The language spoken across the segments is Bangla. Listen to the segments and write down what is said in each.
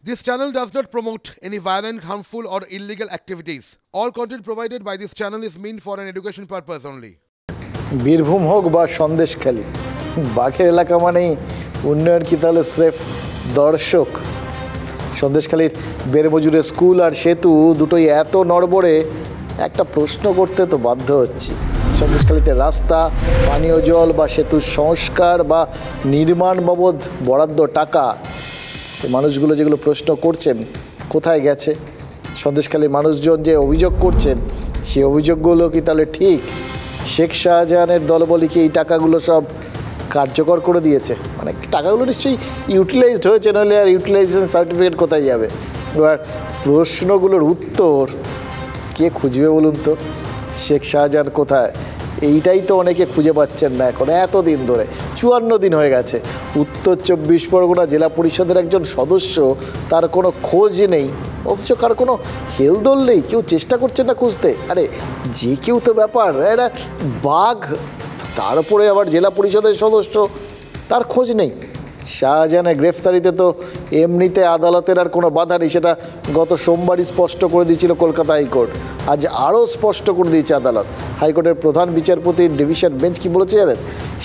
This channel does not promote any violent, harmful, or illegal activities. All content provided by this channel is meant for an education purpose only. Birbhum হোক বা সন্দেশখালী, বাঘের এলাকা মানেই উন্নয়ন কি তাহলে স্রেফ দর্শক? সন্দেশখালীর বেরমজুরের স্কুল আর সেতু দুটোই এত নড়বড়ে, একটা প্রশ্ন করতে তো বাধ্য হচ্ছি। সন্দেশখালীতে রাস্তা, পানীয় জল বা সেতুর সংস্কার বা নির্মাণ বাবদ বরাদ্দ টাকা, এই মানুষগুলো যেগুলো প্রশ্ন করছেন কোথায় গেছে? সন্দেশখালীর মানুষজন যে অভিযোগ করছেন সেই অভিযোগগুলো কি তাহলে ঠিক? শেখ শাহজাহানের দলবল কি এই টাকাগুলো সব কার্যকর করে দিয়েছে? মানে টাকাগুলো নিশ্চয়ই ইউটিলাইজড হয়েছে, নাহলে আর ইউটিলাইজেশন সার্টিফিকেট কোথায় যাবে? এবার প্রশ্নগুলোর উত্তর কে খুঁজবে বলুন তো? শেখ শাহজাহান কোথায়? এইটাই তো অনেকে খুঁজে পাচ্ছেন না এখন, এতদিন ধরে 54 দিন হয়ে গেছে। উত্তর 24 পরগনা জেলা পরিষদের একজন সদস্য, তার কোনো খোঁজ নেই, অথচ কার কোনো হেলদোল নেই, কেউ চেষ্টা করছেন না খুঁজতে। আরে যে কেউ তো ব্যাপার, এটা বাঘ, তার উপরে আবার জেলা পরিষদের সদস্য, তার খোঁজ নেই। শাহজাহানের গ্রেফতারিতে তো এমনিতে আদালতের আর কোনো বাধা নেই, সেটা গত সোমবারই স্পষ্ট করে দিয়েছিল কলকাতা হাইকোর্ট। আজ আরও স্পষ্ট করে দিয়েছে আদালত। হাইকোর্টের প্রধান বিচারপতির ডিভিশন বেঞ্চ কী বলেছে জানেন?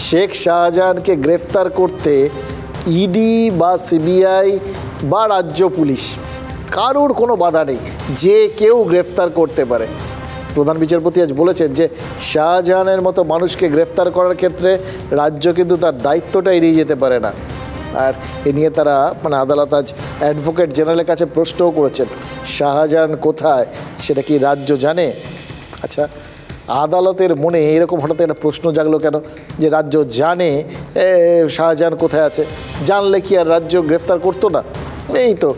শেখ শাহজাহানকে গ্রেফতার করতে ইডি বা সিবিআই বা রাজ্য পুলিশ কারোর কোনো বাধা নেই, যে কেউ গ্রেফতার করতে পারে। প্রধান বিচারপতি আজ বলেছেন যে শাহজাহানের মতো মানুষকে গ্রেফতার করার ক্ষেত্রে রাজ্য কিন্তু তার দায়িত্বটা এড়িয়ে যেতে পারে না। আর এ নিয়ে তারা আদালত আজ অ্যাডভোকেট জেনারেলের কাছে প্রশ্নও করেছেন, শাহজাহান কোথায় সেটা কি রাজ্য জানে? আচ্ছা, আদালতের মনে এরকম হঠাৎ একটা প্রশ্ন জাগলো কেন যে রাজ্য জানে শাহজাহান কোথায় আছে? জানলে কি আর রাজ্য গ্রেফতার করতো না? এই তো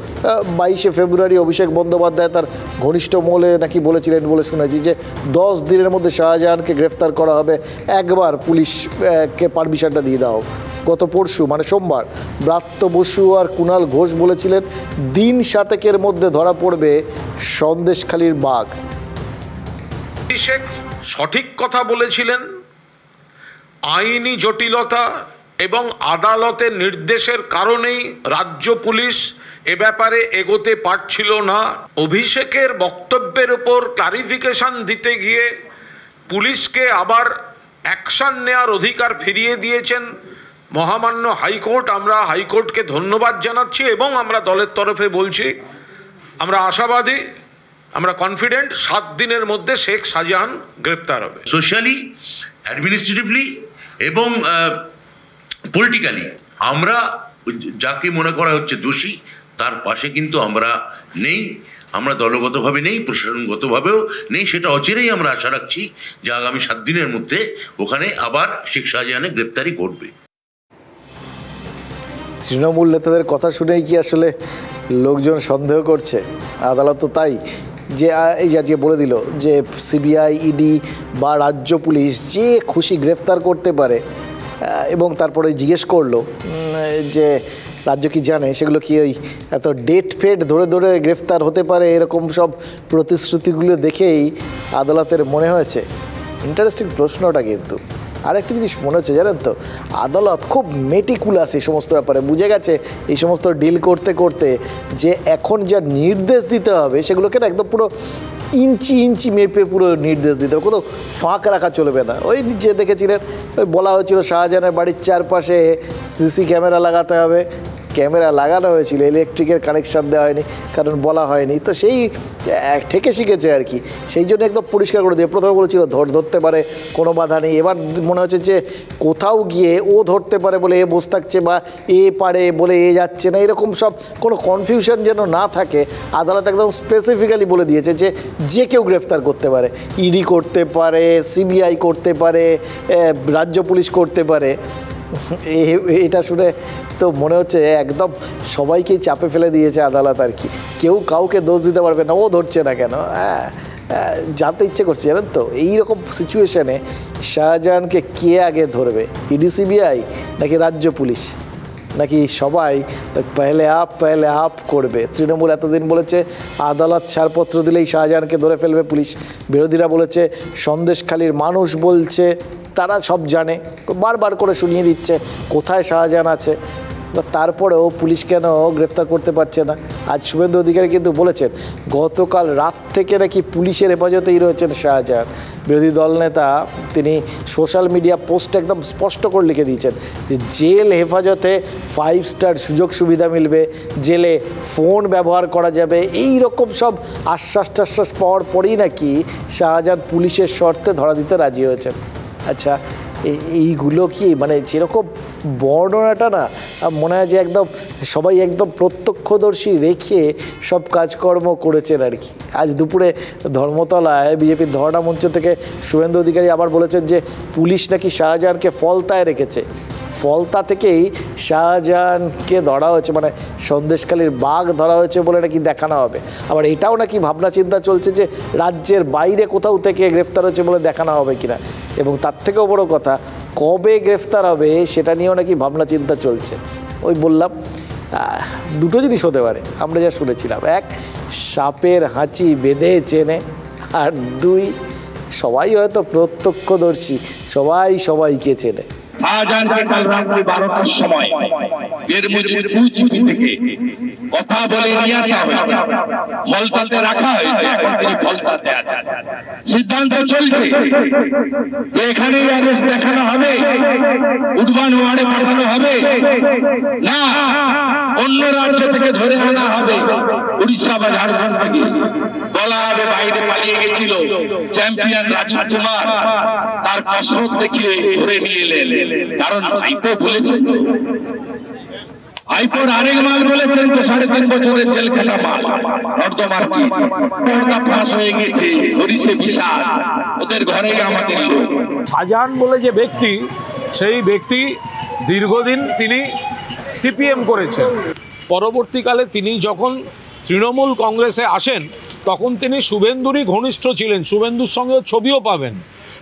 22শে ফেব্রুয়ারি অভিষেক বন্দ্যোপাধ্যায় তার ঘনিষ্ঠ মহলে নাকি বলেছিলেন বলে শুনেছি যে 10 দিনের মধ্যে শাহজাহানকে গ্রেফতার করা হবে, একবার পুলিশকে পারমিশনটা দিয়ে দাও। গত পরশু সোমবার ব্রাত্য বসু আর কুণাল ঘোষ বলেছিলেন দিন 7 মধ্যে ধরা পড়বে সন্দেশখালীর বাঘ। অভিষেক সঠিক কথা বলেছিলেন। আইনি জটিলতা এবং আদালতের নির্দেশের কারণেই রাজ্য পুলিশ এ ব্যাপারে এগোতে পারছিল না। অভিষেকের বক্তব্যের উপর ক্লারিফিকেশন দিতে গিয়ে পুলিশকে আবার অ্যাকশন নেওয়ার অধিকার ফিরিয়ে দিয়েছেন মহামান্য হাইকোর্ট। আমরা হাইকোর্টকে ধন্যবাদ জানাচ্ছি এবং আমরা দলের তরফে বলছি, আমরা আশাবাদী, আমরা কনফিডেন্ট 7 দিনের মধ্যে শেখ শাহজাহান গ্রেফতার হবে। সোশ্যালি, অ্যাডমিনিস্ট্রেটিভলি এবং পলিটিক্যালি আমরা যাকে মনে করা হচ্ছে দোষী তার পাশে কিন্তু আমরা নেই। আমরা দলগতভাবে নেই, প্রশাসনগতভাবেও নেই। সেটা অচিরেই আমরা আশা রাখছি যে আগামী 7 দিনের মধ্যে ওখানে আবার শেখ শাহজাহানের গ্রেপ্তারি ঘটবে। তৃণমূল নেতাদের কথা শুনেই কি আসলে লোকজন সন্দেহ করছে? আদালত তো তাই যে এই যে বলে দিল যে সিবিআই, ইডি বা রাজ্য পুলিশ যে খুশি গ্রেফতার করতে পারে, এবং তারপরে জিজ্ঞেস করলো যে রাজ্য কি জানে সেগুলো কি ওই এত ডেট ফেট ধরে ধরে গ্রেফতার হতে পারে, এরকম সব প্রতিশ্রুতিগুলো দেখেই আদালতের মনে হয়েছে। ইন্টারেস্টিং প্রশ্নটা। কিন্তু আরেকটি জিনিস মনে হচ্ছে জানেন তো, আদালত খুব মেটিকুলাস এই সমস্ত ব্যাপারে, বুঝে গেছে এই সমস্ত ডিল করতে করতে যে এখন যা নির্দেশ দিতে হবে সেগুলোকে না একদম পুরো ইঞ্চি ইঞ্চি মেপে পুরো নির্দেশ দিতে হবে, কোথাও ফাঁক রাখা চলবে না। ওই যে দেখেছিলেন ওই বলা হয়েছিল শাহজাহানের বাড়ির চারপাশে সিসি ক্যামেরা লাগাতে হবে, ক্যামেরা লাগানো হয়েছিল, ইলেকট্রিকের কানেকশান দেওয়া হয়নি কারণ বলা হয়নি, তো সেই ঠেকে শিখেছে আর কি। সেই জন্য একদম পরিষ্কার করে দিয়ে প্রথমে বলেছিল ধরতে পারে, কোনো বাধা নেই। এবার মনে হচ্ছে যে কোথাও গিয়ে ও ধরতে পারে বলে এ বসে থাকছে, বা এ পারে বলে এ যাচ্ছে না, এরকম সব কোনো কনফিউশন যেন না থাকে। আদালত একদম স্পেসিফিক্যালি বলে দিয়েছে যে যে কেউ গ্রেফতার করতে পারে, ইডি করতে পারে, সিবিআই করতে পারে, রাজ্য পুলিশ করতে পারে। এটা শুনে তো মনে হচ্ছে একদম সবাইকেই চাপে ফেলে দিয়েছে আদালত আর কি। কেউ কাউকে দোষ দিতে পারবে না, ও ধরছে না কেন। জানতে ইচ্ছে করছে জানেন তো, এইরকম সিচুয়েশানে শাহজাহানকে কে আগে ধরবে, ইডি সিবিআই নাকি রাজ্য পুলিশ, নাকি সবাই পেহলে আপ করবে? তৃণমূল এতদিন বলেছে আদালত ছাড়পত্র দিলেই শাহজাহানকে ধরে ফেলবে পুলিশ। বিরোধীরা বলেছে সন্দেশখালীর মানুষ বলছে তারা সব জানে, বারবার করে শুনিয়ে দিচ্ছে কোথায় শাহজাহান আছে। তারপরেও পুলিশ কেন গ্রেফতার করতে পারছে না? আজ শুভেন্দু অধিকারী কিন্তু বলেছেন গতকাল রাত থেকে নাকি পুলিশের হেফাজতেই রয়েছেন শাহজাহান। বিরোধী দলনেতা তিনি সোশ্যাল মিডিয়া পোস্ট একদম স্পষ্ট করে লিখে দিয়েছেন যে জেল হেফাজতে 5 স্টার সুযোগ সুবিধা মিলবে, জেলে ফোন ব্যবহার করা যাবে, এই রকম সব আশ্বাস টাশ্বাস পাওয়ার পরেই নাকি শাহজাহান পুলিশের শর্তে ধরা দিতে রাজি হয়েছেন। আচ্ছা, এইগুলো কি মানে যেরকম বর্ণনাটা না মনে হয় যে একদম সবাই একদম প্রত্যক্ষদর্শী রেখে সব কাজকর্ম করেছেন আর কি। আজ দুপুরে ধর্মতলায় বিজেপির ধর্ণা মঞ্চ থেকে শুভেন্দু অধিকারী আবার বলেছেন যে পুলিশ নাকি শাহজাহানকে ফলতায় রেখেছে, ফলতা থেকেই শাহজাহানকে ধরা হয়েছে, মানে সন্দেশখালীর বাঘ ধরা হয়েছে বলে নাকি দেখানো হবে। আবার এটাও নাকি ভাবনা চিন্তা চলছে যে রাজ্যের বাইরে কোথাও থেকে গ্রেফতার হয়েছে বলে দেখানো হবে কিনা, এবং তার থেকেও বড় কথা কবে গ্রেফতার হবে সেটা নিয়েও নাকি ভাবনা চিন্তা চলছে। ওই বললাম দুটো জিনিস হতে পারে আমরা যা শুনেছিলাম, এক সাপের হাঁচি বেঁধে চেনে, আর দুই সবাই হয়তো প্রত্যক্ষদর্শী, সবাই সবাইকে চেনে। শাহজাহানকে কাল রাত্রি 12টার সময় বেরমজুর বুজিপি থেকে কথা বলে নিয়ে আসা হয়েছে, ফলতাতে রাখা হয়েছে, এখন তিনি ফলতাতে আছেন। সিদ্ধান্ত চলছে যে এখানেই অ্যারেস্ট দেখানো হবে, উডবান ওয়ার্ডে পাঠানো হবে না অন্য রাজ্য থেকে ধরে আনা হবে, উড়িষ্যা বা ঝাড়খণ্ড থেকে। বলা হবে বাইরে পালিয়ে গেছিল চ্যাম্পিয়ন রাজীব কুমার, তার কসরত দেখিয়ে ধরে নিয়ে এলেন। কারণ আইপো বলেছেন, আইপোর আরেক মাল বলেছেন তো 3.5 বছরের জেল খাটা মাল পর্দা ফাঁস হয়ে গেছে, হরিষে বিশাল ওদের ঘরে আমাদের লোক। শাহজাহান বলে যে ব্যক্তি, সেই ব্যক্তি দীর্ঘদিন তিনি সিপিএম করেছেন। পরবর্তীকালে তিনি যখন তৃণমূল কংগ্রেসে আসেন তখন তিনি শুভেন্দুরই ঘনিষ্ঠ ছিলেন, শুভেন্দুর সঙ্গে ছবিও পাবেন।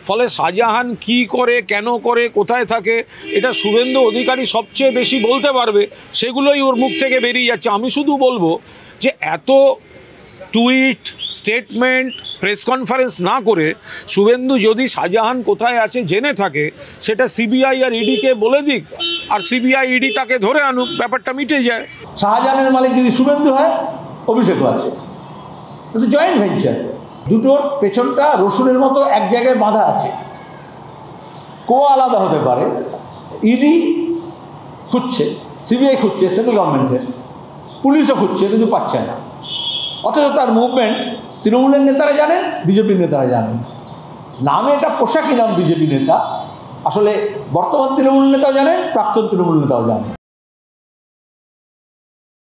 ফলে শাহজাহান কি করে, কেন করে, কোথায় থাকে, এটা শুভেন্দু অধিকারী সবচেয়ে বেশি বলতে পারবে, সেগুলোই ওর মুখ থেকে বেরিয়ে যাচ্ছে। আমি শুধু বলবো যে এত টুইট, স্টেটমেন্ট, প্রেস কনফারেন্স না করে শুভেন্দু যদি শাহজাহান কোথায় আছে জেনে থাকে সেটা সিবিআই আর ইডিকে বলে দিক, আর সিবিআই ইডি তাকে ধরে আনুক, ব্যাপারটা মিটে যায়। শাহজাহানের মালিক যদি শুভেন্দু হয়, অভিষেকও আছে, কিন্তু জয়েন্ট ভেঞ্চার, দুটোর পেছনটা রসুনের মতো এক জায়গায় বাঁধা আছে, কোয়া আলাদা হতে পারে। ইডি খুঁজছে, সিবিআই খুঁজছে, সেন্ট্রাল গভর্নমেন্টের, পুলিশও খুঁজছে, কিন্তু পাচ্ছে না। অথচ তার মুভমেন্ট তৃণমূলের নেতারা জানেন, বিজেপির নেতারা জানেন। নামে এটা পোশাকি নাম বিজেপি নেতা, আসলে বর্তমান তৃণমূল নেতাও জানেন, প্রাক্তন তৃণমূল নেতাও জানেন।